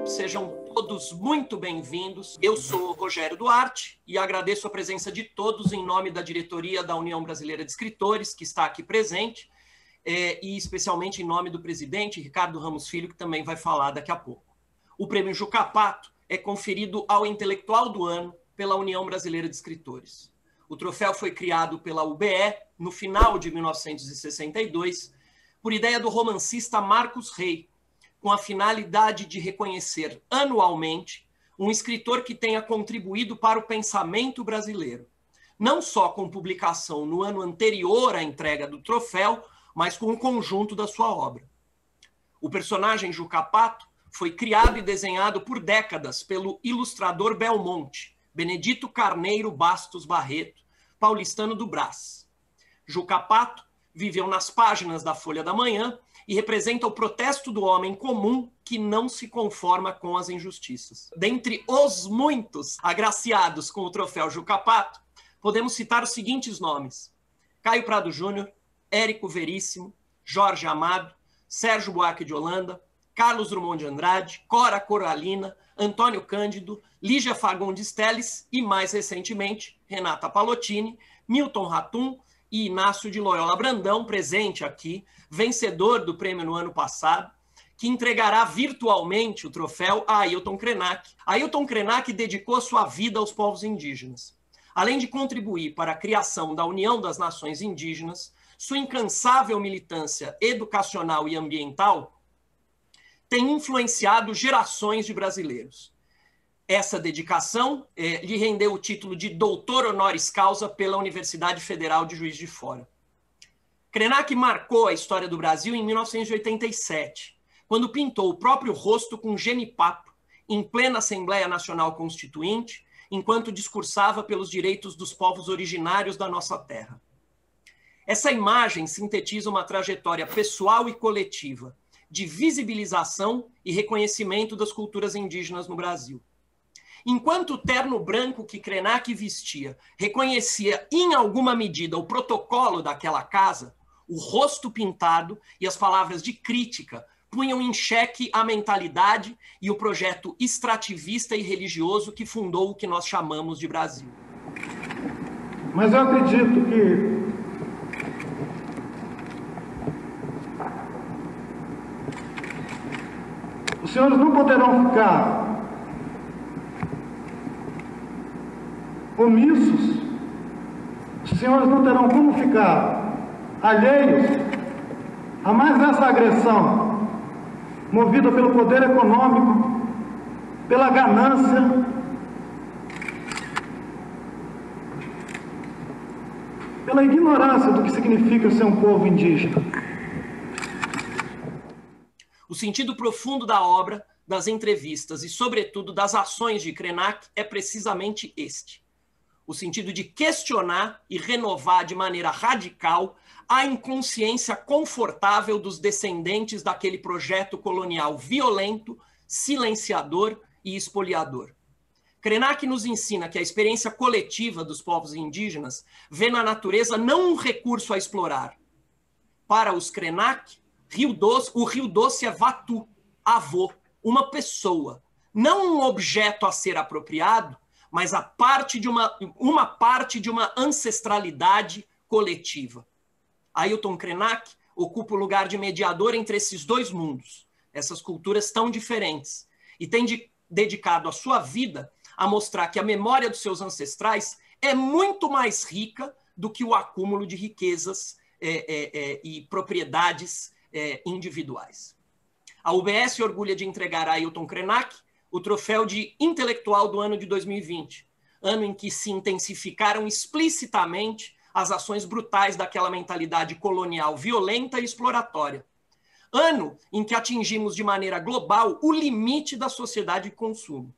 Sejam todos muito bem-vindos. Eu sou Rogério Duarte e agradeço a presença de todos em nome da diretoria da União Brasileira de Escritores, que está aqui presente, e especialmente em nome do presidente, Ricardo Ramos Filho, que também vai falar daqui a pouco. O prêmio Juca Pato é conferido ao intelectual do ano pela União Brasileira de Escritores. O troféu foi criado pela UBE no final de 1962, por ideia do romancista Marcos Rey, com a finalidade de reconhecer anualmente um escritor que tenha contribuído para o pensamento brasileiro, não só com publicação no ano anterior à entrega do troféu, mas com o conjunto da sua obra. O personagem Juca Pato foi criado e desenhado por décadas pelo ilustrador Belmonte, Benedito Carneiro Bastos Barreto, paulistano do Brás. Juca Pato viveu nas páginas da Folha da Manhã e representa o protesto do homem comum que não se conforma com as injustiças. Dentre os muitos agraciados com o troféu Juca Pato, podemos citar os seguintes nomes: Caio Prado Júnior, Érico Veríssimo, Jorge Amado, Sérgio Buarque de Holanda, Carlos Drummond de Andrade, Cora Coralina, Antônio Cândido, Lígia Fagundes Telles e, mais recentemente, Renata Palottini, Milton Ratum e Inácio de Loyola Brandão, presente aqui, vencedor do prêmio no ano passado, que entregará virtualmente o troféu a Ailton Krenak. Ailton Krenak dedicou sua vida aos povos indígenas. Além de contribuir para a criação da União das Nações Indígenas, sua incansável militância educacional e ambiental tem influenciado gerações de brasileiros. Essa dedicação lhe rendeu o título de doutor honoris causa pela Universidade Federal de Juiz de Fora. Krenak marcou a história do Brasil em 1987, quando pintou o próprio rosto com genipapo em plena Assembleia Nacional Constituinte, enquanto discursava pelos direitos dos povos originários da nossa terra. Essa imagem sintetiza uma trajetória pessoal e coletiva de visibilização e reconhecimento das culturas indígenas no Brasil. Enquanto o terno branco que Krenak vestia reconhecia em alguma medida o protocolo daquela casa, o rosto pintado e as palavras de crítica punham em xeque a mentalidade e o projeto extrativista e religioso que fundou o que nós chamamos de Brasil. Mas eu acredito que os senhores não poderão ficar omissos, os senhores não terão como ficar alheios a mais essa agressão movida pelo poder econômico, pela ganância, pela ignorância do que significa ser um povo indígena. O sentido profundo da obra, das entrevistas e, sobretudo, das ações de Krenak é precisamente este: o sentido de questionar e renovar de maneira radical a inconsciência confortável dos descendentes daquele projeto colonial violento, silenciador e expoliador. Krenak nos ensina que a experiência coletiva dos povos indígenas vê na natureza não um recurso a explorar. Para os Krenak, o Rio Doce é Vatu, avô, uma pessoa, não um objeto a ser apropriado, mas uma parte de uma ancestralidade coletiva. Ailton Krenak ocupa o lugar de mediador entre esses dois mundos, essas culturas tão diferentes, e tem dedicado a sua vida a mostrar que a memória dos seus ancestrais é muito mais rica do que o acúmulo de riquezas e propriedades individuais. A UBS se orgulha de entregar a Ailton Krenak o troféu de intelectual do ano de 2020, ano em que se intensificaram explicitamente as ações brutais daquela mentalidade colonial violenta e exploratória. Ano em que atingimos de maneira global o limite da sociedade de consumo.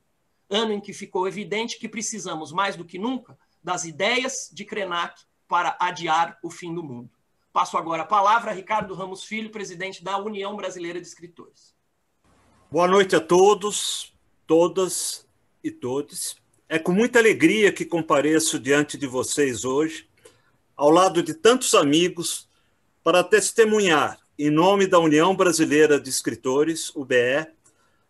Ano em que ficou evidente que precisamos, mais do que nunca, das ideias de Krenak para adiar o fim do mundo. Passo agora a palavra a Ricardo Ramos Filho, presidente da União Brasileira de Escritores. Boa noite a todos, todas e todos. É com muita alegria que compareço diante de vocês hoje ao lado de tantos amigos, para testemunhar, em nome da União Brasileira de Escritores, UBE,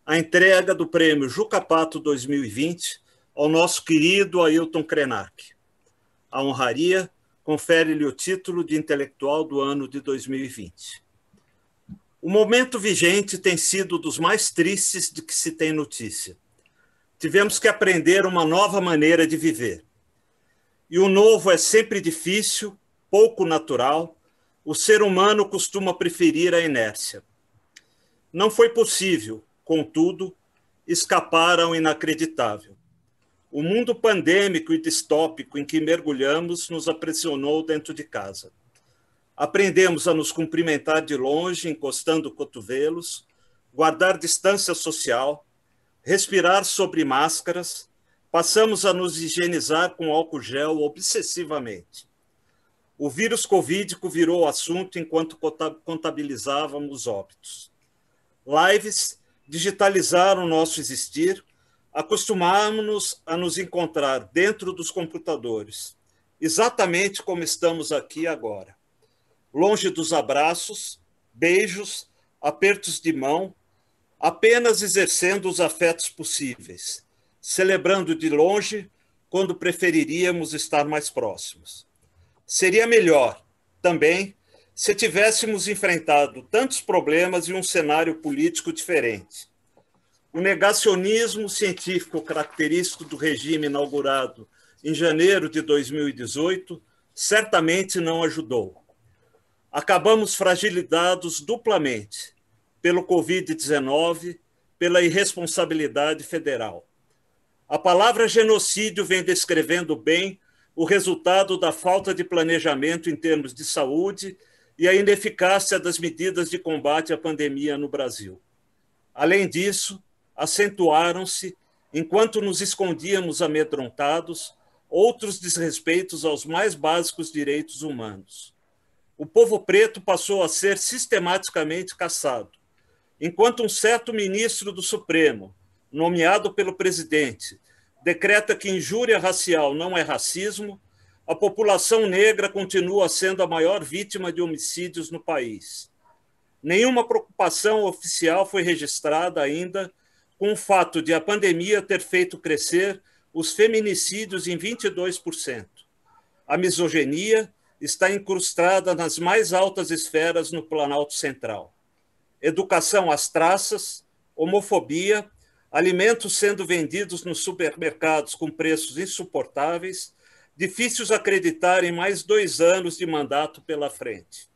a entrega do prêmio Juca Pato 2020 ao nosso querido Ailton Krenak. A honraria confere-lhe o título de intelectual do ano de 2020. O momento vigente tem sido dos mais tristes de que se tem notícia. Tivemos que aprender uma nova maneira de viver. E o novo é sempre difícil, pouco natural. O ser humano costuma preferir a inércia. Não foi possível, contudo, escapar ao inacreditável. O mundo pandêmico e distópico em que mergulhamos nos aprisionou dentro de casa. Aprendemos a nos cumprimentar de longe, encostando cotovelos, guardar distância social, respirar sobre máscaras, passamos a nos higienizar com álcool gel obsessivamente. O vírus covídico virou assunto enquanto contabilizávamos óbitos. Lives digitalizaram o nosso existir, acostumamos-nos a nos encontrar dentro dos computadores, exatamente como estamos aqui agora. Longe dos abraços, beijos, apertos de mão, apenas exercendo os afetos possíveis, celebrando de longe quando preferiríamos estar mais próximos. Seria melhor, também, se tivéssemos enfrentado tantos problemas e um cenário político diferente. O negacionismo científico característico do regime inaugurado em janeiro de 2018 certamente não ajudou. Acabamos fragilizados duplamente pelo Covid-19, pela irresponsabilidade federal. A palavra genocídio vem descrevendo bem o resultado da falta de planejamento em termos de saúde e a ineficácia das medidas de combate à pandemia no Brasil. Além disso, acentuaram-se, enquanto nos escondíamos amedrontados, outros desrespeitos aos mais básicos direitos humanos. O povo preto passou a ser sistematicamente caçado, enquanto um certo ministro do Supremo, nomeado pelo presidente, decreta que injúria racial não é racismo, a população negra continua sendo a maior vítima de homicídios no país. Nenhuma preocupação oficial foi registrada ainda com o fato de a pandemia ter feito crescer os feminicídios em 22%. A misoginia está incrustada nas mais altas esferas no Planalto Central. Educação às traças, homofobia, alimentos sendo vendidos nos supermercados com preços insuportáveis, difíceis acreditar em mais 2 anos de mandato pela frente.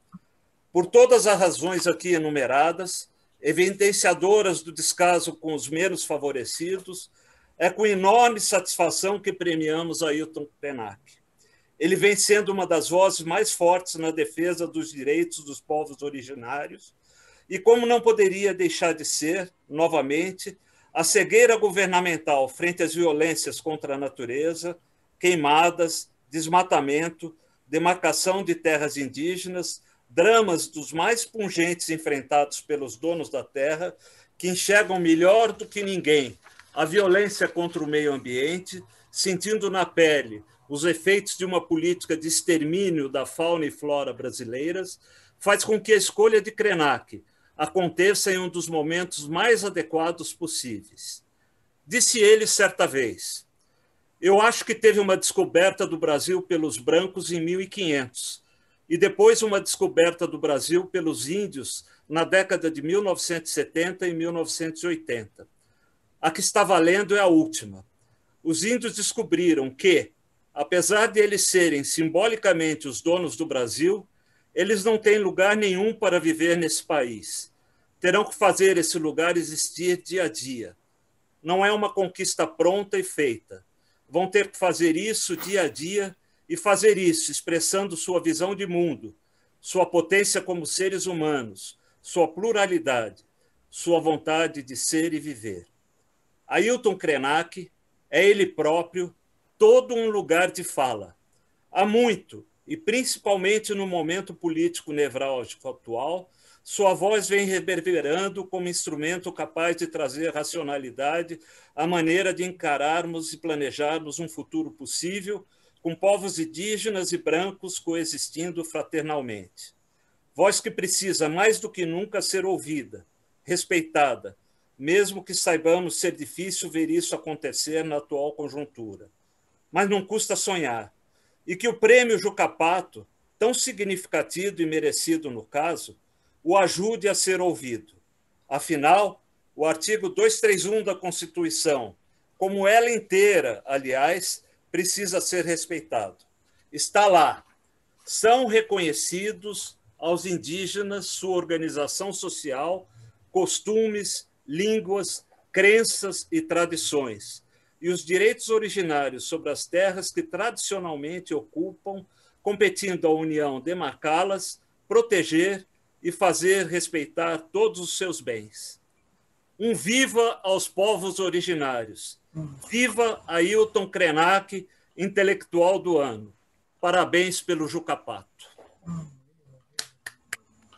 Por todas as razões aqui enumeradas, evidenciadoras do descaso com os menos favorecidos, é com enorme satisfação que premiamos Ailton Krenak. Ele vem sendo uma das vozes mais fortes na defesa dos direitos dos povos originários e, como não poderia deixar de ser, novamente, a cegueira governamental frente às violências contra a natureza, queimadas, desmatamento, demarcação de terras indígenas, dramas dos mais pungentes enfrentados pelos donos da terra, que enxergam melhor do que ninguém a violência contra o meio ambiente, sentindo na pele os efeitos de uma política de extermínio da fauna e flora brasileiras, faz com que a escolha de Krenak aconteça em um dos momentos mais adequados possíveis. Disse ele certa vez: eu acho que teve uma descoberta do Brasil pelos brancos em 1500 e depois uma descoberta do Brasil pelos índios na década de 1970 e 1980. A que está valendo é a última. Os índios descobriram que, apesar de eles serem simbolicamente os donos do Brasil, eles não têm lugar nenhum para viver nesse país. Terão que fazer esse lugar existir dia a dia. Não é uma conquista pronta e feita. Vão ter que fazer isso dia a dia e fazer isso expressando sua visão de mundo, sua potência como seres humanos, sua pluralidade, sua vontade de ser e viver. Ailton Krenak é ele próprio todo um lugar de fala. Há muito, e principalmente no momento político nevrálgico atual, sua voz vem reverberando como instrumento capaz de trazer racionalidade à maneira de encararmos e planejarmos um futuro possível com povos indígenas e brancos coexistindo fraternalmente. Voz que precisa mais do que nunca ser ouvida, respeitada, mesmo que saibamos ser difícil ver isso acontecer na atual conjuntura. Mas não custa sonhar. E que o prêmio Juca Pato, tão significativo e merecido no caso, o ajude a ser ouvido. Afinal, o artigo 231 da Constituição, como ela inteira, aliás, precisa ser respeitado. Está lá. São reconhecidos aos indígenas sua organização social, costumes, línguas, crenças e tradições, e os direitos originários sobre as terras que tradicionalmente ocupam, competindo à União demarcá-las, proteger e fazer respeitar todos os seus bens. Um viva aos povos originários. Viva Ailton Krenak, intelectual do ano. Parabéns pelo Juca Pato.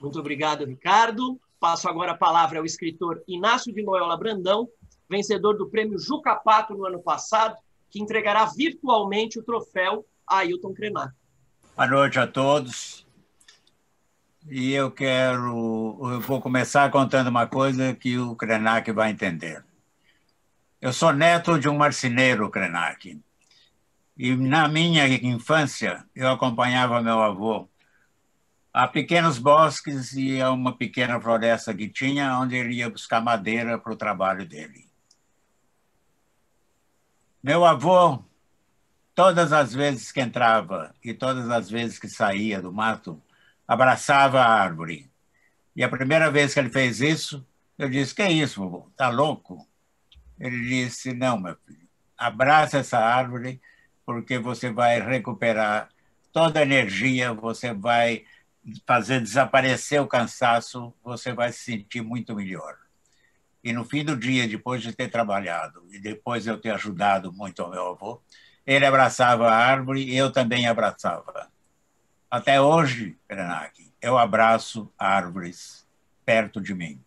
Muito obrigado, Ricardo. Passo agora a palavra ao escritor Inácio de Loyola Brandão, vencedor do prêmio Juca Pato no ano passado, que entregará virtualmente o troféu a Ailton Krenak. Boa noite a todos. E eu vou começar contando uma coisa que o Krenak vai entender. Eu sou neto de um marceneiro Krenak. E na minha infância, eu acompanhava meu avô a pequenos bosques e a uma pequena floresta que tinha, onde ele ia buscar madeira para o trabalho dele. Meu avô, todas as vezes que entrava e todas as vezes que saía do mato, abraçava a árvore. E a primeira vez que ele fez isso, eu disse: "Que é isso, vovô? Tá louco?" Ele disse: "Não, meu filho, abraça essa árvore, porque você vai recuperar toda a energia, você vai fazer desaparecer o cansaço, você vai se sentir muito melhor." E no fim do dia, depois de ter trabalhado e depois de eu ter ajudado muito ao meu avô, ele abraçava a árvore e eu também abraçava. Até hoje, Krenak, eu abraço árvores perto de mim.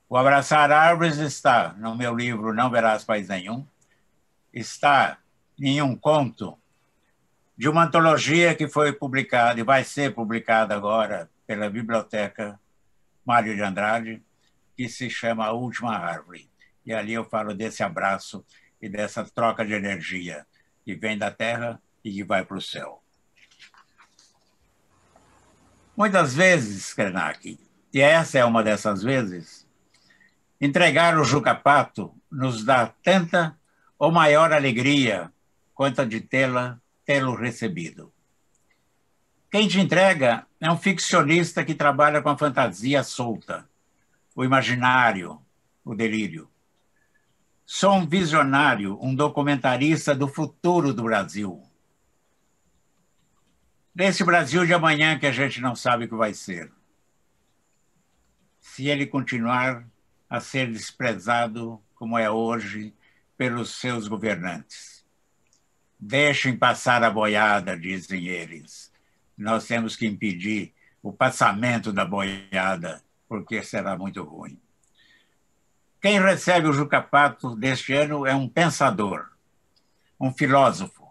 O abraçar árvores está no meu livro Não Verás País Nenhum, está em um conto de uma antologia que foi publicada e vai ser publicada agora pela Biblioteca Mário de Andrade, que se chama A Última Árvore. E ali eu falo desse abraço e dessa troca de energia que vem da terra e que vai para o céu. Muitas vezes, Krenak, e essa é uma dessas vezes, entregar o Juca Pato nos dá tanta ou maior alegria quanto a de tê-lo recebido. Quem te entrega é um ficcionista que trabalha com a fantasia solta, o imaginário, o delírio. Sou um visionário, um documentarista do futuro do Brasil. Desse Brasil de amanhã que a gente não sabe o que vai ser. Se ele continuar a ser desprezado como é hoje pelos seus governantes. Deixem passar a boiada, dizem eles. Nós temos que impedir o passamento da boiada, porque será muito ruim. Quem recebe o Juca Pato deste ano é um pensador, um filósofo,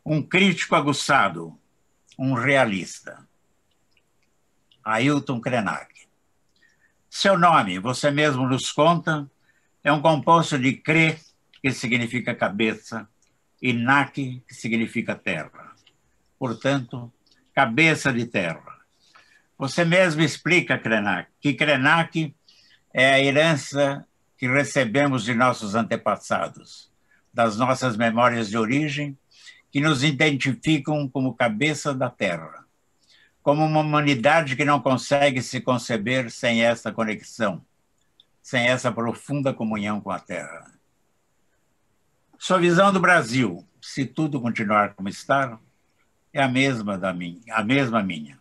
um crítico aguçado, um realista. Ailton Krenak. Seu nome, você mesmo nos conta, é um composto de cre, que significa cabeça, e nak, que significa terra. Portanto, cabeça de terra. Você mesmo explica, Krenak, que Krenak é a herança que recebemos de nossos antepassados, das nossas memórias de origem, que nos identificam como cabeça da terra, como uma humanidade que não consegue se conceber sem essa conexão, sem essa profunda comunhão com a terra. Sua visão do Brasil, se tudo continuar como está, é a mesma minha.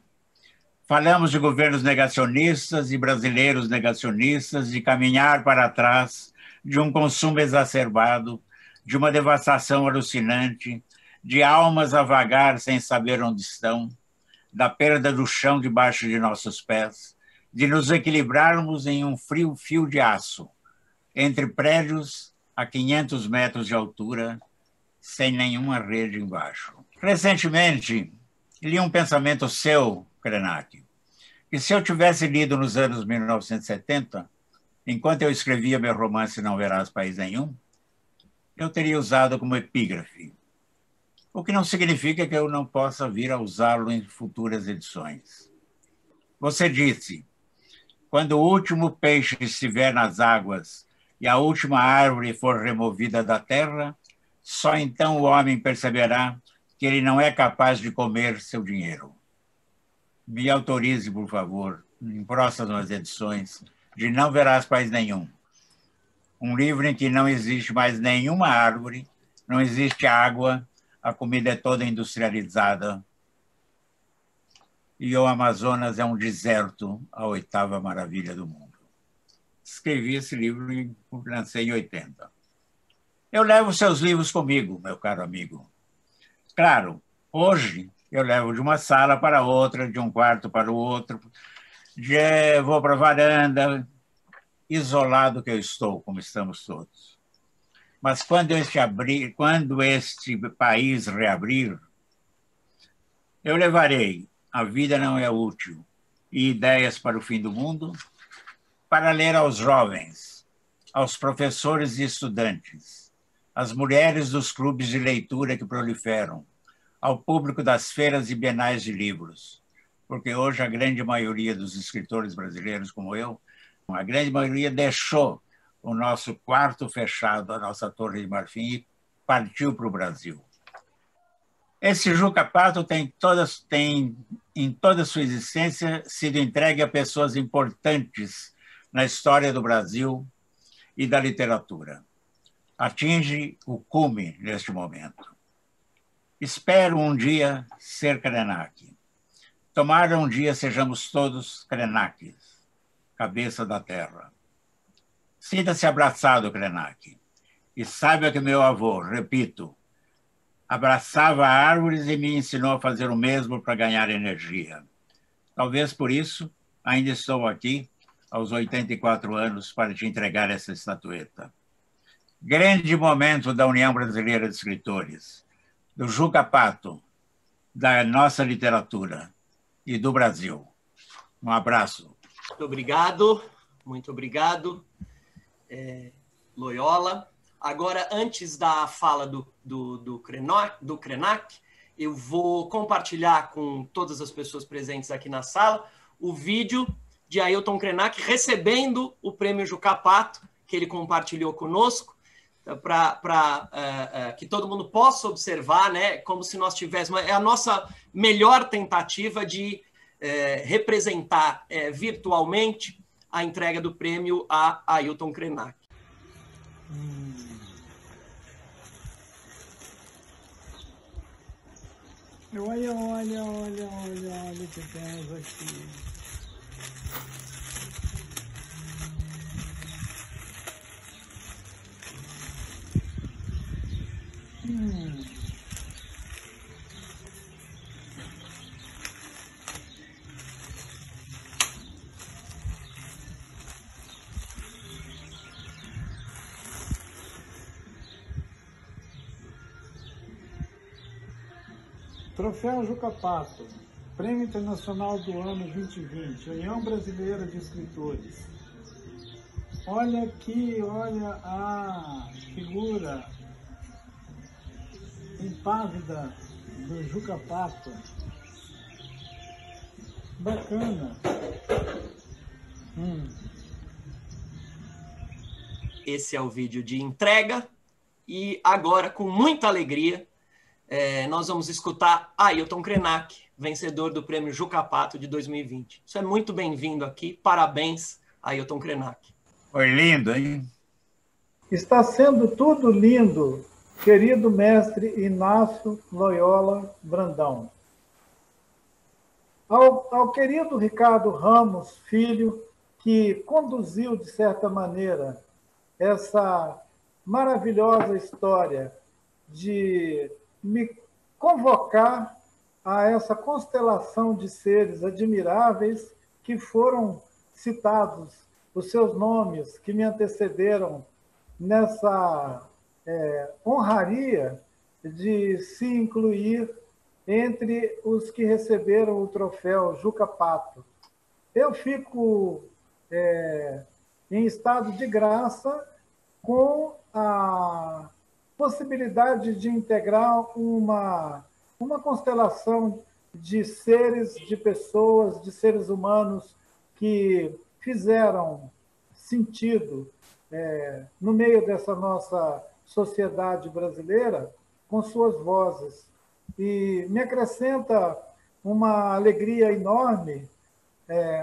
Falamos de governos negacionistas e brasileiros negacionistas, de caminhar para trás, de um consumo exacerbado, de uma devastação alucinante, de almas a vagar sem saber onde estão, da perda do chão debaixo de nossos pés, de nos equilibrarmos em um frio fio de aço, entre prédios a 500 metros de altura, sem nenhuma rede embaixo. Recentemente, li um pensamento seu, Krenak, que se eu tivesse lido nos anos 1970, enquanto eu escrevia meu romance Não Verás País Nenhum, eu teria usado como epígrafe, o que não significa que eu não possa vir a usá-lo em futuras edições. Você disse, quando o último peixe estiver nas águas e a última árvore for removida da terra, só então o homem perceberá que ele não é capaz de comer seu dinheiro. Me autorize, por favor, em próximas edições, de Não Verás País Nenhum. Um livro em que não existe mais nenhuma árvore, não existe água, a comida é toda industrializada. E o Amazonas é um deserto, a 8ª maravilha do mundo. Escrevi esse livro e lancei em 80. Eu levo seus livros comigo, meu caro amigo. Claro, hoje eu levo de uma sala para outra, de um quarto para o outro, vou para a varanda, isolado que eu estou, como estamos todos. Mas quando este país reabrir, eu levarei A Vida Não é Útil e Ideias para o Fim do Mundo para ler aos jovens, aos professores e estudantes, às mulheres dos clubes de leitura que proliferam, ao público das feiras e bienais de livros, porque hoje a grande maioria dos escritores brasileiros, como eu, a grande maioria deixou o nosso quarto fechado, a nossa Torre de Marfim, e partiu para o Brasil. Esse Juca Pato tem, em toda a sua existência, sido entregue a pessoas importantes na história do Brasil e da literatura. Atinge o cume neste momento. Espero um dia ser Krenak. Tomara um dia sejamos todos Krenaks, cabeça da terra. Sinta-se abraçado, Krenak, e saiba que meu avô, repito, abraçava árvores e me ensinou a fazer o mesmo para ganhar energia. Talvez por isso ainda estou aqui, aos 84 anos, para te entregar essa estatueta. Grande momento da União Brasileira de Escritores, do Juca Pato, da nossa literatura e do Brasil. Um abraço. Muito obrigado, muito obrigado, Loyola. Agora, antes da fala do Krenak, eu vou compartilhar com todas as pessoas presentes aqui na sala o vídeo de Ailton Krenak recebendo o prêmio Juca Pato, que ele compartilhou conosco, para que todo mundo possa observar, né, como se nós tivéssemos... É a nossa melhor tentativa de representar virtualmente a entrega do prêmio a Ailton Krenak. Olha que temos aqui. Troféu Juca Pato, Prêmio Internacional do Ano 2020, União Brasileira de Escritores. Olha aqui, olha a figura impávida do Juca Pato. Bacana. Esse é o vídeo de entrega e agora, com muita alegria, nós vamos escutar Ailton Krenak, vencedor do prêmio Juca Pato de 2020. Isso é muito bem-vindo aqui. Parabéns, Ailton Krenak. Foi lindo, hein? Está sendo tudo lindo, querido mestre Inácio Loyola Brandão. Ao querido Ricardo Ramos Filho, que conduziu, de certa maneira, essa maravilhosa história de me convocar a essa constelação de seres admiráveis que foram citados, os seus nomes que me antecederam nessa honraria de se incluir entre os que receberam o troféu Juca Pato. Eu fico em estado de graça com a possibilidade de integrar uma constelação de seres, de pessoas, de seres humanos que fizeram sentido no meio dessa nossa sociedade brasileira com suas vozes. E me acrescenta uma alegria enorme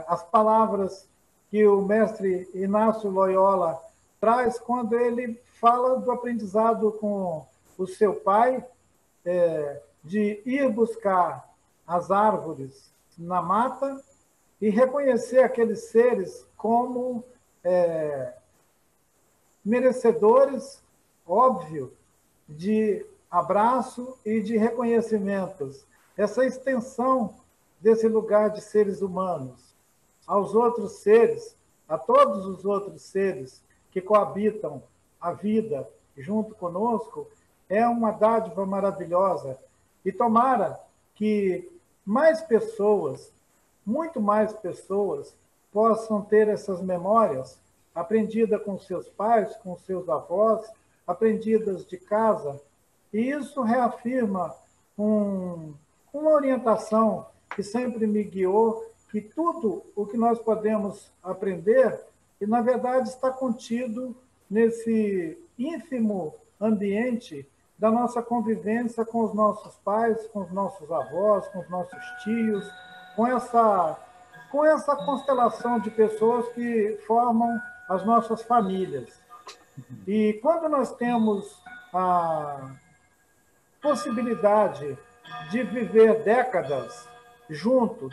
as palavras que o mestre Inácio Loyola traz quando ele fala do aprendizado com o seu pai, de ir buscar as árvores na mata e reconhecer aqueles seres como merecedores, óbvio, de abraço e de reconhecimentos. Essa extensão desse lugar de seres humanos aos outros seres, a todos os outros seres que coabitam a vida junto conosco, é uma dádiva maravilhosa. E tomara que mais pessoas, muito mais pessoas, possam ter essas memórias aprendidas com seus pais, com seus avós, aprendidas de casa. E isso reafirma uma orientação que sempre me guiou, que tudo o que nós podemos aprender, e na verdade está contido nesse ínfimo ambiente da nossa convivência com os nossos pais, com os nossos avós, com os nossos tios, com essa constelação de pessoas que formam as nossas famílias. E quando nós temos a possibilidade de viver décadas junto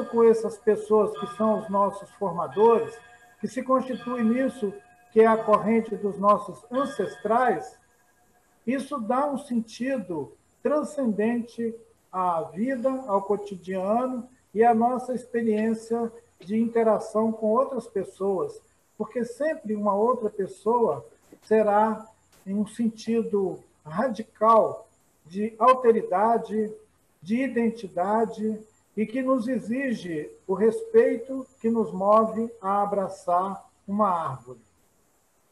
com essas pessoas que são os nossos formadores, que se constituem nisso que é a corrente dos nossos ancestrais, isso dá um sentido transcendente à vida, ao cotidiano e à nossa experiência de interação com outras pessoas, porque sempre uma outra pessoa será em um sentido radical de alteridade, de identidade e que nos exige o respeito que nos move a abraçar uma árvore.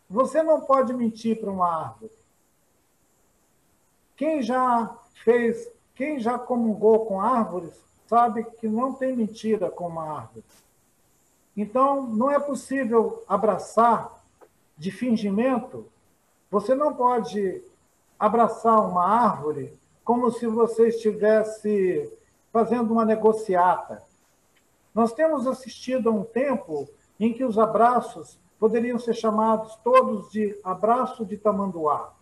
Você não pode mentir para uma árvore. Quem já comungou com árvores sabe que não tem mentira com uma árvore. Então, não é possível abraçar de fingimento. Você não pode abraçar uma árvore como se você estivesse fazendo uma negociata. Nós temos assistido a um tempo em que os abraços poderiam ser chamados todos de abraço de tamanduá.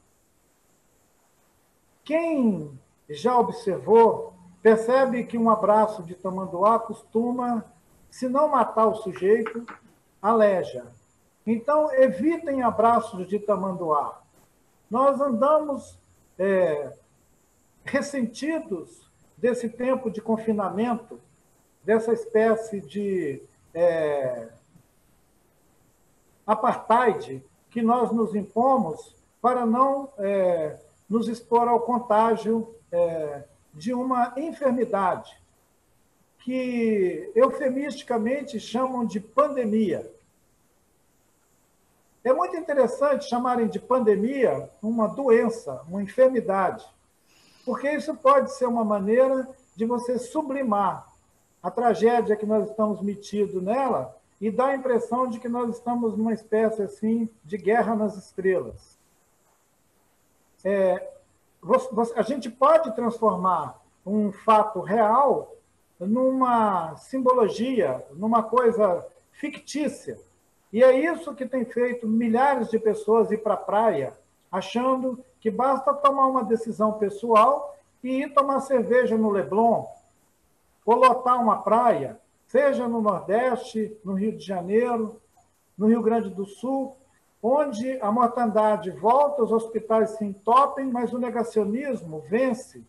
Quem já observou, percebe que um abraço de tamanduá costuma, se não matar o sujeito, aleja. Então, evitem abraços de tamanduá. Nós andamos ressentidos desse tempo de confinamento, dessa espécie de apartheid que nós nos impomos para não nos expor ao contágio de uma enfermidade que eufemisticamente chamam de pandemia. É muito interessante chamarem de pandemia uma doença, uma enfermidade, porque isso pode ser uma maneira de você sublimar a tragédia que nós estamos metidos nela e dar a impressão de que nós estamos numa espécie assim de guerra nas estrelas. A gente pode transformar um fato real numa simbologia, numa coisa fictícia. E é isso que tem feito milhares de pessoas ir para a praia, achando que basta tomar uma decisão pessoal e ir tomar cerveja no Leblon, ou lotar uma praia, seja no Nordeste, no Rio de Janeiro, no Rio Grande do Sul, onde a mortandade volta, os hospitais se entopem, mas o negacionismo vence.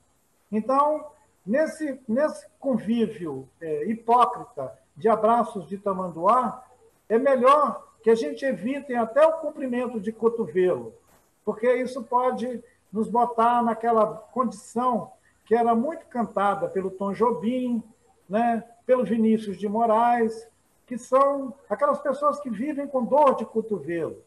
Então, nesse convívio hipócrita de abraços de tamanduá, é melhor que a gente evite até o cumprimento de cotovelo, porque isso pode nos botar naquela condição que era muito cantada pelo Tom Jobim, né, pelo Vinícius de Moraes, que são aquelas pessoas que vivem com dor de cotovelo.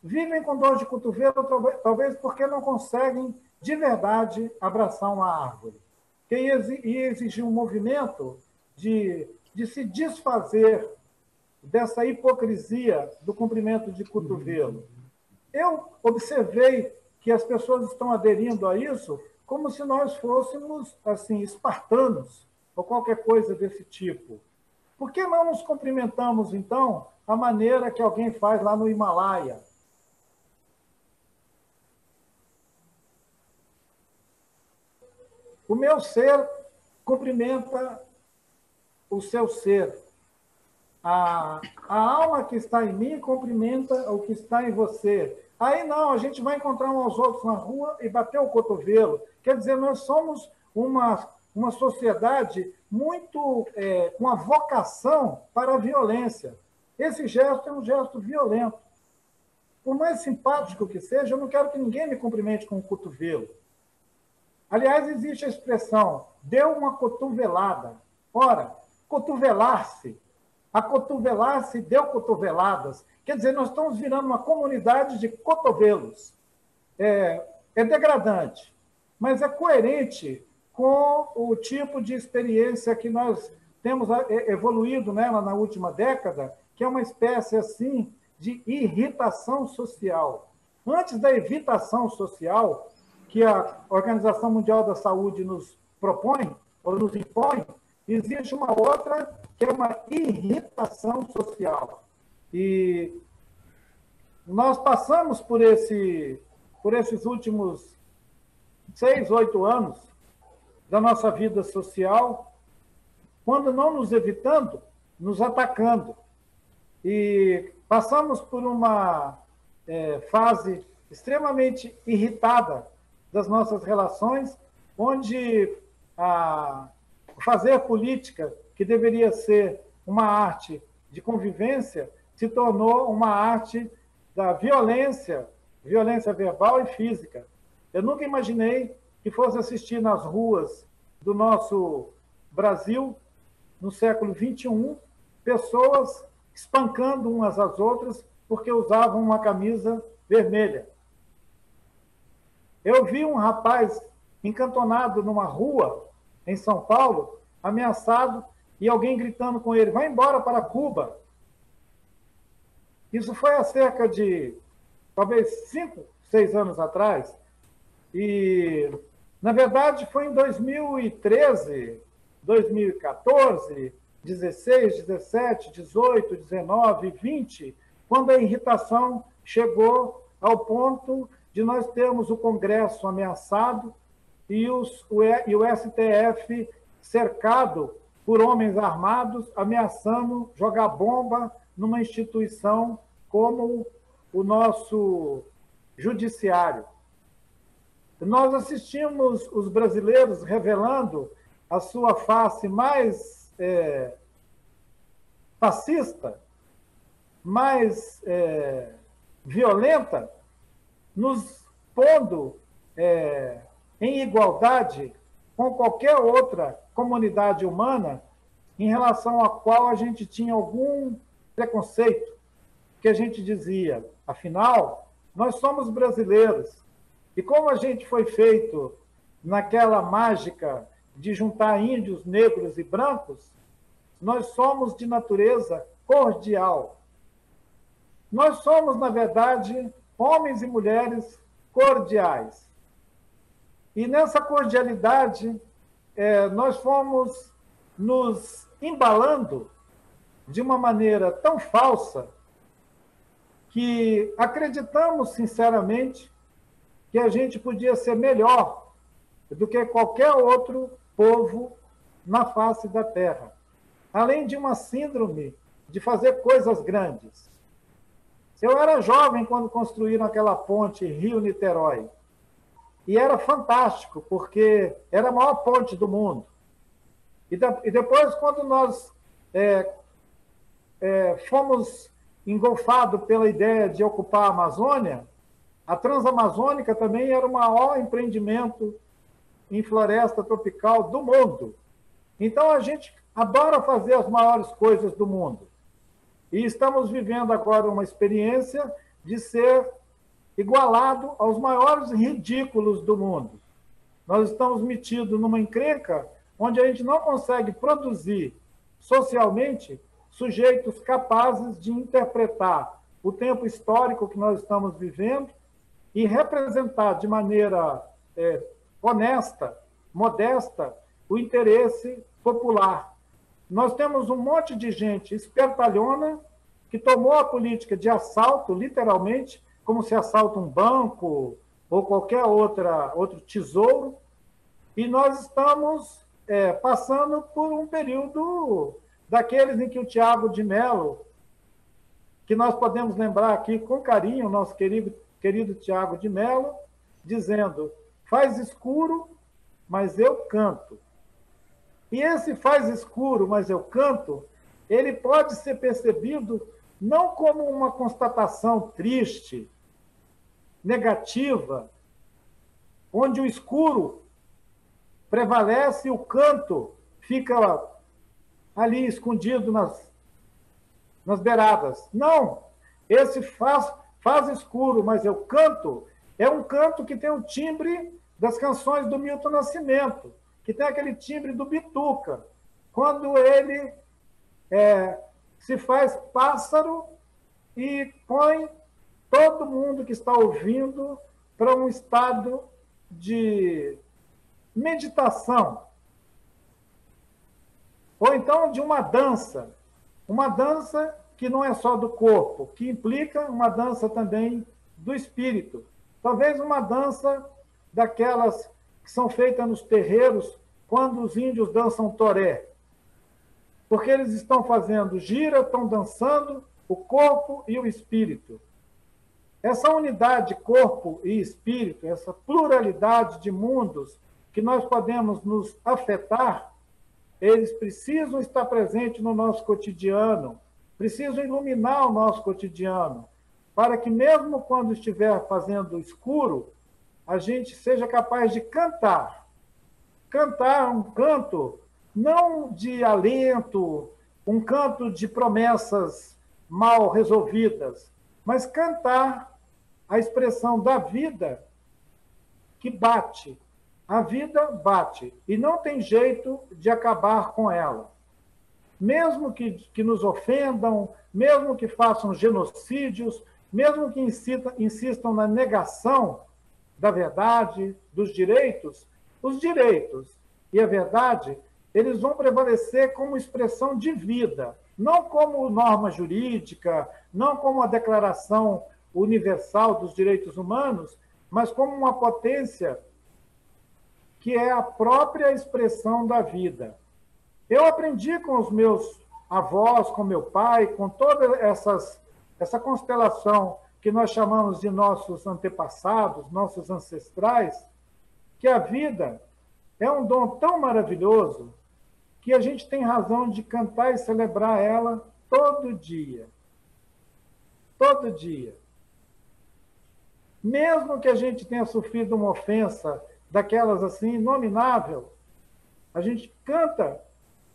Vivem com dor de cotovelo, talvez porque não conseguem, de verdade, abraçar uma árvore. Que ia exigir um movimento de se desfazer dessa hipocrisia do comprimento de cotovelo. Eu observei que as pessoas estão aderindo a isso como se nós fôssemos, assim, espartanos, ou qualquer coisa desse tipo. Por que não nos cumprimentamos, então, a maneira que alguém faz lá no Himalaia? O meu ser cumprimenta o seu ser. A alma que está em mim cumprimenta o que está em você. Aí não, a gente vai encontrar uns aos outros na rua e bater o cotovelo. Quer dizer, nós somos uma sociedade muito com a vocação para a violência. Esse gesto é um gesto violento. Por mais simpático que seja, eu não quero que ninguém me cumprimente com o cotovelo. Aliás, existe a expressão, deu uma cotovelada. Ora, cotovelar-se. Acotovelar-se deu cotoveladas. Quer dizer, nós estamos virando uma comunidade de cotovelos. É degradante, mas é coerente com o tipo de experiência que nós temos evoluído nela na última década, que é uma espécie assim de irritação social. Antes da evitação social, que a Organização Mundial da Saúde nos propõe, ou nos impõe, existe uma outra, que é uma irritação social. E nós passamos por esses últimos 6, 8 anos da nossa vida social, quando não nos evitando, nos atacando. E passamos por uma fase extremamente irritada das nossas relações, onde fazer política, que deveria ser uma arte de convivência, se tornou uma arte da violência verbal e física. Eu nunca imaginei que fosse assistir nas ruas do nosso Brasil, no século XXI, pessoas espancando umas às outras porque usavam uma camisa vermelha. Eu vi um rapaz encantonado numa rua em São Paulo, ameaçado, e alguém gritando com ele, vai embora para Cuba. Isso foi há cerca de, talvez, 5, 6 anos atrás. E, na verdade, foi em 2013, 2014, 16, 17, 18, 19, 20, quando a irritação chegou ao ponto de nós termos o Congresso ameaçado e o STF cercado por homens armados, ameaçando jogar bomba numa instituição como o nosso judiciário. Nós assistimos os brasileiros revelando a sua face mais fascista, mais violenta, nos pondo em igualdade com qualquer outra comunidade humana em relação à qual a gente tinha algum preconceito, que a gente dizia, afinal, nós somos brasileiros. E como a gente foi feito naquela mágica de juntar índios, negros e brancos, nós somos de natureza cordial. Nós somos, na verdade, homens e mulheres cordiais. E nessa cordialidade, nós fomos nos embalando de uma maneira tão falsa que acreditamos, sinceramente, que a gente podia ser melhor do que qualquer outro povo na face da Terra. Além de uma síndrome de fazer coisas grandes. Eu era jovem quando construíram aquela ponte Rio-Niterói. E era fantástico, porque era a maior ponte do mundo. E depois, quando nós fomos engolfados pela ideia de ocupar a Amazônia, A Transamazônica também era o maior empreendimento em floresta tropical do mundo. Então, a gente adora fazer as maiores coisas do mundo. E estamos vivendo agora uma experiência de ser igualado aos maiores ridículos do mundo. Nós estamos metidos numa encrenca onde a gente não consegue produzir socialmente sujeitos capazes de interpretar o tempo histórico que nós estamos vivendo e representar de maneira honesta, modesta, o interesse popular. Nós temos um monte de gente espertalhona que tomou a política de assalto, literalmente, como se assalta um banco ou qualquer outro tesouro, e nós estamos passando por um período daqueles em que o Tiago de Mello, que nós podemos lembrar aqui com carinho, o nosso querido Tiago de Mello, dizendo: faz escuro, mas eu canto. E esse faz escuro, mas eu canto, ele pode ser percebido não como uma constatação triste, negativa, onde o escuro prevalece e o canto fica ali escondido nas beiradas. Não! Esse faz escuro, mas eu canto, é um canto que tem o timbre das canções do Milton Nascimento, que tem aquele timbre do Bituca, quando ele se faz pássaro e põe todo mundo que está ouvindo para um estado de meditação, ou então de uma dança que não é só do corpo, que implica uma dança também do espírito, talvez uma dança daquelas que são feitas nos terreiros quando os índios dançam toré, porque eles estão fazendo gira, estão dançando o corpo e o espírito. Essa unidade corpo e espírito, essa pluralidade de mundos que nós podemos nos afetar, eles precisam estar presentes no nosso cotidiano, precisam iluminar o nosso cotidiano, para que mesmo quando estiver fazendo escuro, a gente seja capaz de cantar. Cantar um canto não de alento, um canto de promessas mal resolvidas, mas cantar a expressão da vida que bate. A vida bate e não tem jeito de acabar com ela. Mesmo que nos ofendam, mesmo que façam genocídios, mesmo que insistam na negação da verdade, dos direitos, os direitos e a verdade, eles vão prevalecer como expressão de vida, não como norma jurídica, não como a Declaração Universal dos Direitos Humanos, mas como uma potência que é a própria expressão da vida. Eu aprendi com os meus avós, com meu pai, com toda essa constelação que nós chamamos de nossos antepassados, nossos ancestrais, que a vida é um dom tão maravilhoso que a gente tem razão de cantar e celebrar ela todo dia. Todo dia. Mesmo que a gente tenha sofrido uma ofensa daquelas assim, inominável, a gente canta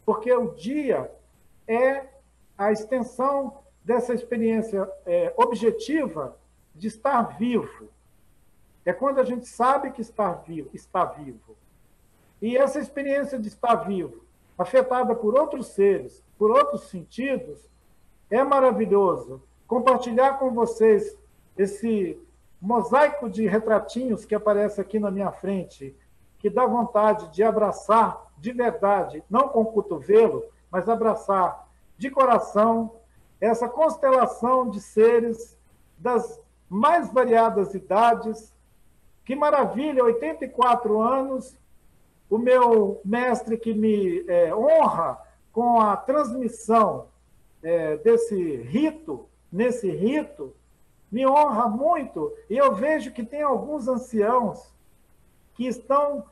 porque o dia é a extensão dessa experiência objetiva de estar vivo. É quando a gente sabe que está vivo. E essa experiência de estar vivo, afetada por outros seres, por outros sentidos, é maravilhoso. Compartilhar com vocês esse mosaico de retratinhos que aparece aqui na minha frente, que dá vontade de abraçar de verdade, não com o cotovelo, mas abraçar de coração essa constelação de seres das mais variadas idades. Que maravilha, 84 anos, o meu mestre que me honra com a transmissão desse rito, nesse rito, me honra muito, e eu vejo que tem alguns anciãos que estão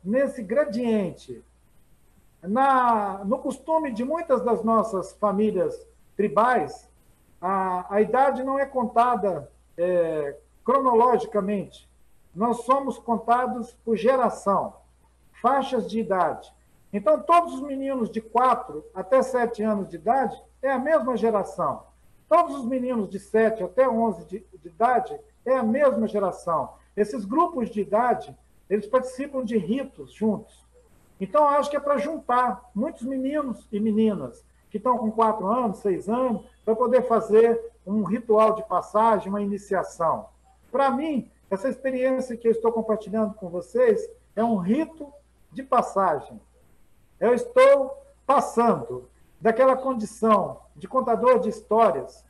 nesse gradiente. No costume de muitas das nossas famílias tribais, a idade não é contada cronologicamente, nós somos contados por geração, faixas de idade. Então, todos os meninos de 4 até 7 anos de idade é a mesma geração. Todos os meninos de 7 até 11 de idade é a mesma geração. Esses grupos de idade, eles participam de ritos juntos. Então, eu acho que é para juntar muitos meninos e meninas que estão com 4 anos, 6 anos, para poder fazer um ritual de passagem, uma iniciação. Para mim, essa experiência que eu estou compartilhando com vocês é um rito de passagem. Eu estou passando daquela condição de contador de histórias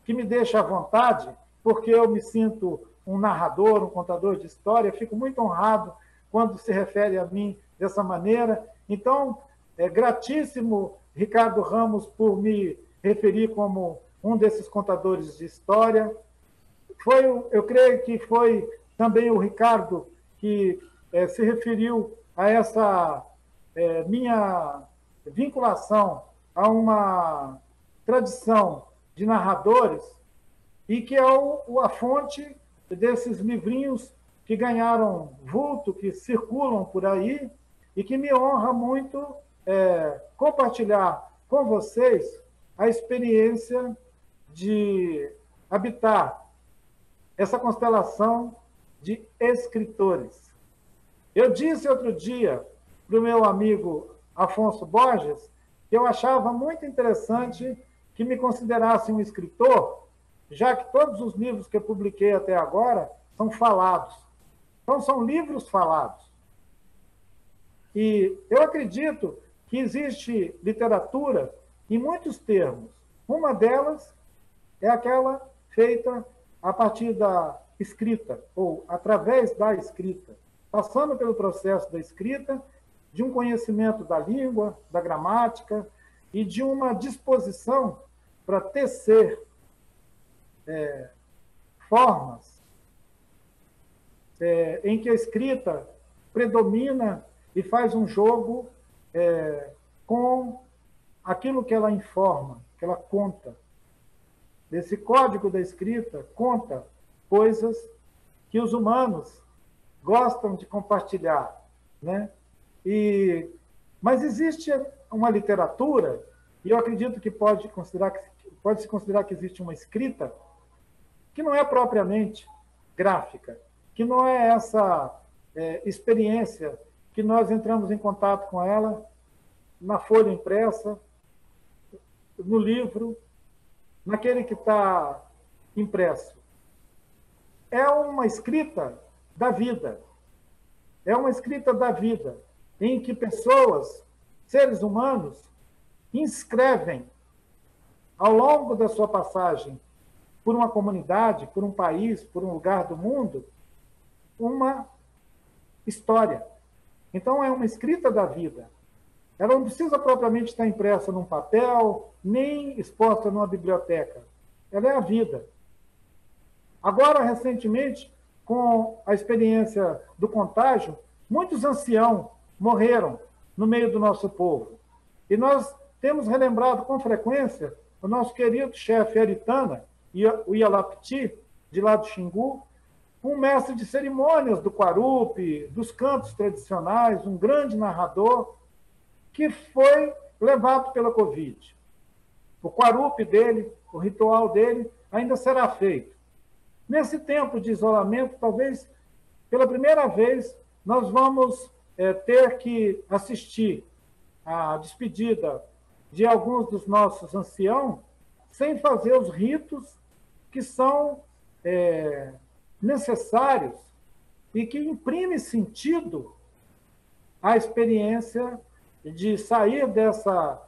que me deixa à vontade, porque eu me sinto um narrador, um contador de história, fico muito honrado quando se refere a mim dessa maneira. Então, é gratíssimo, Ricardo Ramos, por me referir como um desses contadores de história. Eu creio que foi também o Ricardo que se referiu a essa minha vinculação a uma tradição de narradores e que é a fonte desses livrinhos que ganharam vulto, que circulam por aí e que me honra muito compartilhar com vocês a experiência de habitar essa constelação de escritores. Eu disse outro dia para o meu amigo Afonso Borges que eu achava muito interessante que me considerasse um escritor, já que todos os livros que eu publiquei até agora são falados. Então, são livros falados. E eu acredito que existe literatura em muitos termos. Uma delas é aquela feita a partir da escrita, ou através da escrita, passando pelo processo da escrita, de um conhecimento da língua, da gramática e de uma disposição para tecer formas em que a escrita predomina e faz um jogo com aquilo que ela informa, que ela conta. Esse código da escrita conta coisas que os humanos gostam de compartilhar, né? Mas existe uma literatura, e eu acredito que pode-se considerar que existe uma escrita que não é propriamente gráfica, que não é essa experiência que nós entramos em contato com ela na folha impressa, no livro, naquele que está impresso. É uma escrita da vida. É uma escrita da vida, em que pessoas, seres humanos, inscrevem, ao longo da sua passagem por uma comunidade, por um país, por um lugar do mundo, uma história. Então, é uma escrita da vida. Ela não precisa propriamente estar impressa num papel, nem exposta numa biblioteca. Ela é a vida. Agora, recentemente, com a experiência do contágio, muitos anciãos morreram no meio do nosso povo. E nós temos relembrado com frequência o nosso querido chefe Eritana, o Ialapiti, de lá do Xingu, um mestre de cerimônias do Quarupi, dos cantos tradicionais, um grande narrador, que foi levado pela Covid. O Quarupi dele, o ritual dele, ainda será feito. Nesse tempo de isolamento, talvez, pela primeira vez, nós vamos ter que assistir à despedida de alguns dos nossos anciãos sem fazer os ritos que são necessários e que imprimem sentido à experiência de sair dessa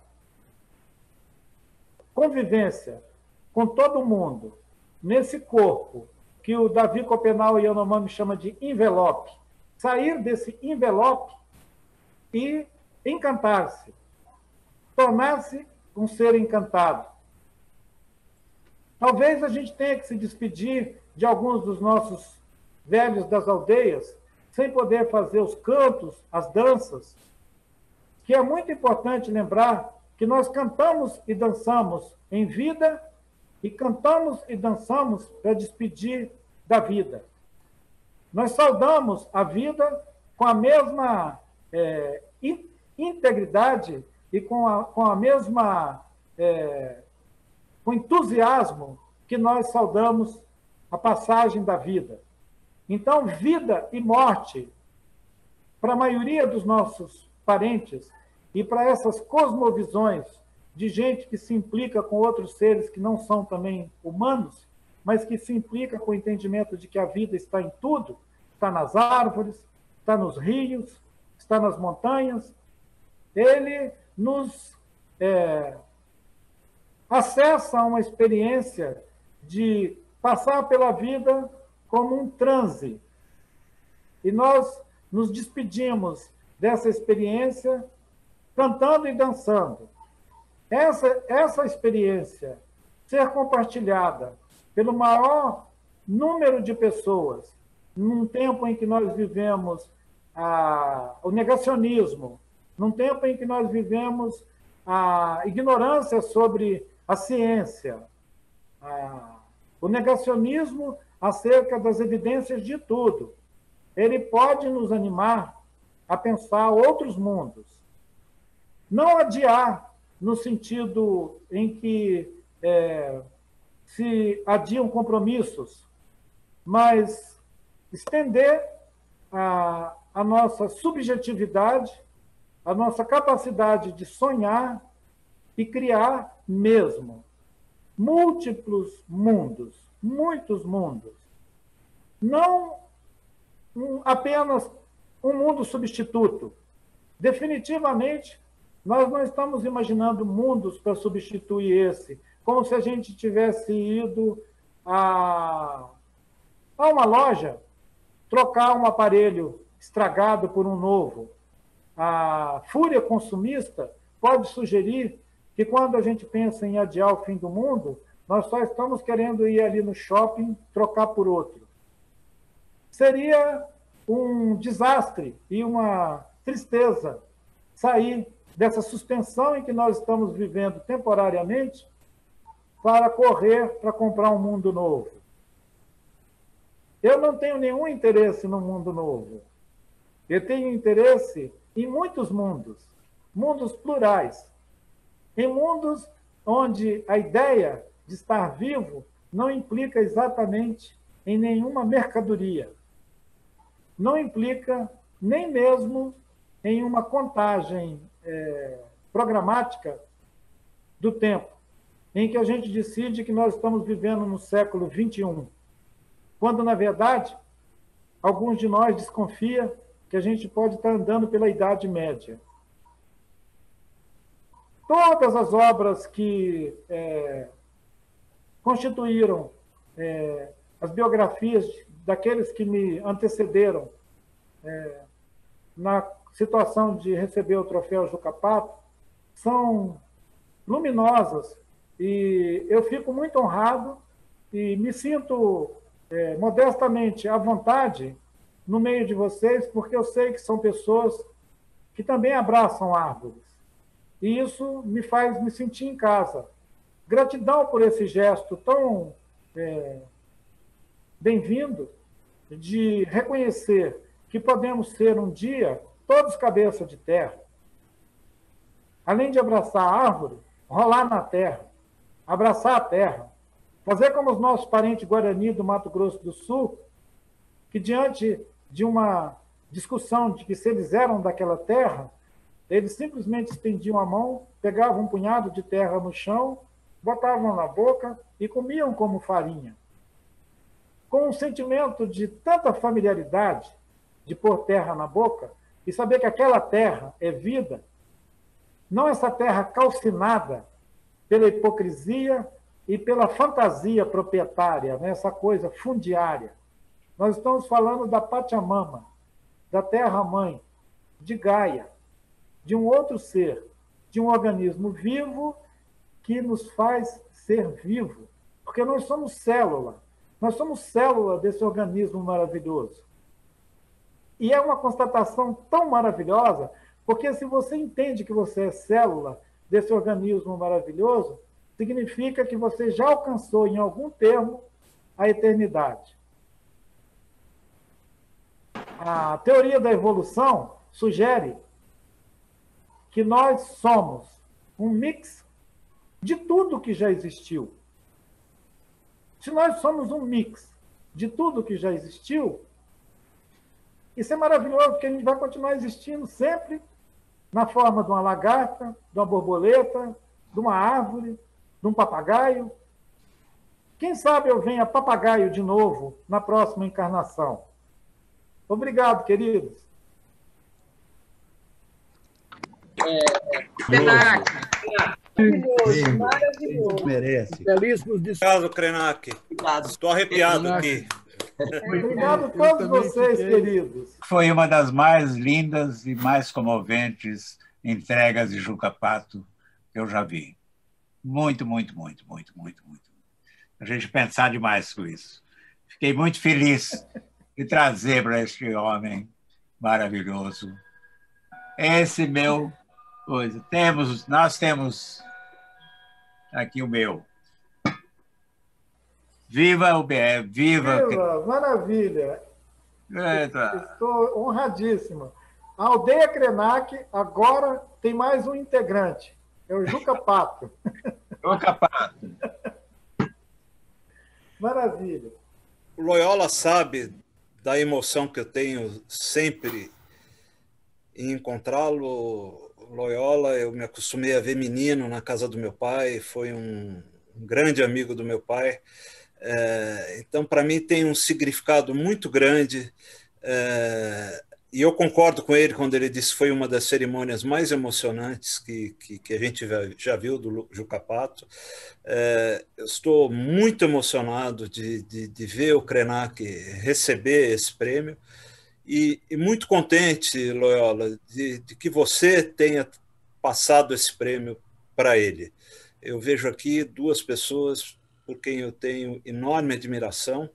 convivência com todo mundo, nesse corpo, que o Davi Copenau Yanomami chama de envelope. Sair desse envelope e encantar-se, tornar-se um ser encantado. Talvez a gente tenha que se despedir de alguns dos nossos velhos das aldeias, sem poder fazer os cantos, as danças, que é muito importante lembrar que nós cantamos e dançamos em vida e cantamos e dançamos para despedir da vida. Nós saudamos a vida com a mesma integridade e com a mesma com entusiasmo que nós saudamos a passagem da vida. Então, vida e morte, para a maioria dos nossos parentes e para essas cosmovisões de gente que se implica com outros seres que não são também humanos, mas que se implica com o entendimento de que a vida está em tudo, está nas árvores, está nos rios, está nas montanhas, ele nos acessa uma experiência de passar pela vida como um transe. E nós nos despedimos dessa experiência cantando e dançando. Essa experiência ser compartilhada pelo maior número de pessoas, num tempo em que nós vivemos o negacionismo, num tempo em que nós vivemos a ignorância sobre a ciência, o negacionismo acerca das evidências de tudo, ele pode nos animar a pensar outros mundos. Não adiar no sentido em que se adiam compromissos, mas estender a nossa subjetividade, a nossa capacidade de sonhar e criar mesmo múltiplos mundos, muitos mundos. Não apenas um mundo substituto. Definitivamente, nós não estamos imaginando mundos para substituir esse, como se a gente tivesse ido a uma loja trocar um aparelho estragado por um novo. A fúria consumista pode sugerir que quando a gente pensa em adiar o fim do mundo, nós só estamos querendo ir ali no shopping trocar por outro. Seria um desastre e uma tristeza sair dessa suspensão em que nós estamos vivendo temporariamente para correr para comprar um mundo novo. Eu não tenho nenhum interesse no mundo novo. Eu tenho interesse em muitos mundos, mundos plurais, em mundos onde a ideia de estar vivo não implica exatamente em nenhuma mercadoria, não implica nem mesmo em uma contagem programática do tempo, em que a gente decide que nós estamos vivendo no século XXI, quando, na verdade, alguns de nós desconfiam que a gente pode estar andando pela Idade Média. Todas as obras que constituíram as biografias daqueles que me antecederam na situação de receber o troféu Juca Pato são luminosas e eu fico muito honrado e me sinto modestamente à vontade no meio de vocês, porque eu sei que são pessoas que também abraçam árvores. E isso me faz me sentir em casa. Gratidão por esse gesto tão bem-vindo de reconhecer que podemos ser um dia todos cabeça de terra. Além de abraçar a árvore, rolar na terra, abraçar a terra, fazer como os nossos parentes Guarani do Mato Grosso do Sul, que diante de uma discussão de que se eles eram daquela terra, eles simplesmente estendiam a mão, pegavam um punhado de terra no chão, botavam na boca e comiam como farinha. Com um sentimento de tanta familiaridade de pôr terra na boca e saber que aquela terra é vida, não essa terra calcinada pela hipocrisia e pela fantasia proprietária, né? Essa coisa fundiária. Nós estamos falando da Pachamama, da terra-mãe, de Gaia, de um outro ser, de um organismo vivo que nos faz ser vivo. Porque nós somos célula desse organismo maravilhoso. E é uma constatação tão maravilhosa, porque se você entende que você é célula desse organismo maravilhoso, significa que você já alcançou em algum termo a eternidade. a teoria da evolução sugere que nós somos um mix de tudo que já existiu. Se nós somos um mix de tudo que já existiu, isso é maravilhoso, porque a gente vai continuar existindo sempre na forma de uma lagarta, de uma borboleta, de uma árvore, de um papagaio. Quem sabe eu venha papagaio de novo na próxima encarnação. Obrigado, queridos. Maravilhoso. Merece. Belíssimos discursos. Obrigado, Krenak. Estou arrepiado aqui. Obrigado a todos vocês, queridos. Foi uma das mais lindas e mais comoventes entregas de Juca Pato que eu já vi. Muito, muito, muito, muito, muito, muito. A gente pensar demais com isso. Fiquei muito feliz de trazer para este homem maravilhoso esse meu coisa. Nós temos aqui o meu. Viva o BE, viva! Maravilha! Eita. Estou honradíssima. A Aldeia Krenak agora tem mais um integrante. É o Juca Pato. Juca Pato. Maravilha. O Loyola sabe da emoção que eu tenho sempre em encontrá-lo. Loyola, eu me acostumei a ver menino na casa do meu pai, foi um grande amigo do meu pai. Então, para mim, tem um significado muito grande, e eu concordo com ele quando ele disse que foi uma das cerimônias mais emocionantes que a gente já viu do Juca Pato. Eu estou muito emocionado de ver o Krenak receber esse prêmio e muito contente, Loyola, de que você tenha passado esse prêmio para ele. Eu vejo aqui duas pessoas por quem eu tenho enorme admiração,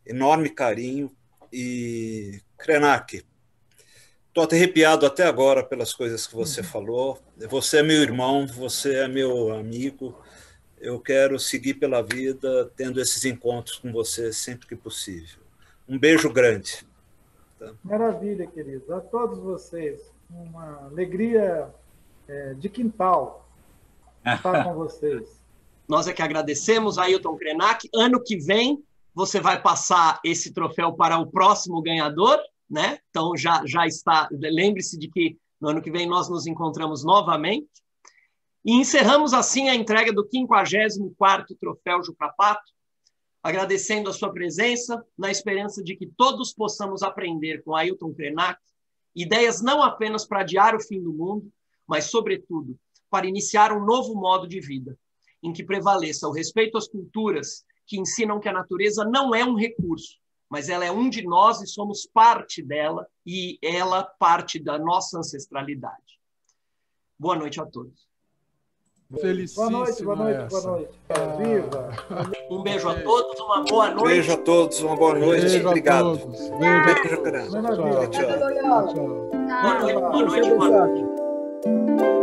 enorme carinho. E, Krenak, estou até arrepiado até agora pelas coisas que você falou. Você é meu irmão, você é meu amigo. Eu quero seguir pela vida tendo esses encontros com você sempre que possível. Um beijo grande. Maravilha, queridos. A todos vocês, uma alegria de quintal estar com vocês. Nós é que agradecemos, Ailton Krenak. Ano que vem, você vai passar esse troféu para o próximo ganhador, né? Então, já está. Lembre-se de que no ano que vem nós nos encontramos novamente. E encerramos, assim, a entrega do 54º Troféu Juca Pato, agradecendo a sua presença, na esperança de que todos possamos aprender com Ailton Krenak ideias não apenas para adiar o fim do mundo, mas, sobretudo, para iniciar um novo modo de vida, em que prevaleça o respeito às culturas que ensinam que a natureza não é um recurso, mas ela é um de nós e somos parte dela, e ela parte da nossa ancestralidade. Boa noite a todos. Felicíssima. Boa noite, boa noite, boa noite. Viva! Um beijo a todos, uma boa noite. Beijo a todos, uma boa noite. Beijo Obrigado. Beijo. Beijo grande. Maravilha. Tchau. Boa noite, boa noite, boa noite.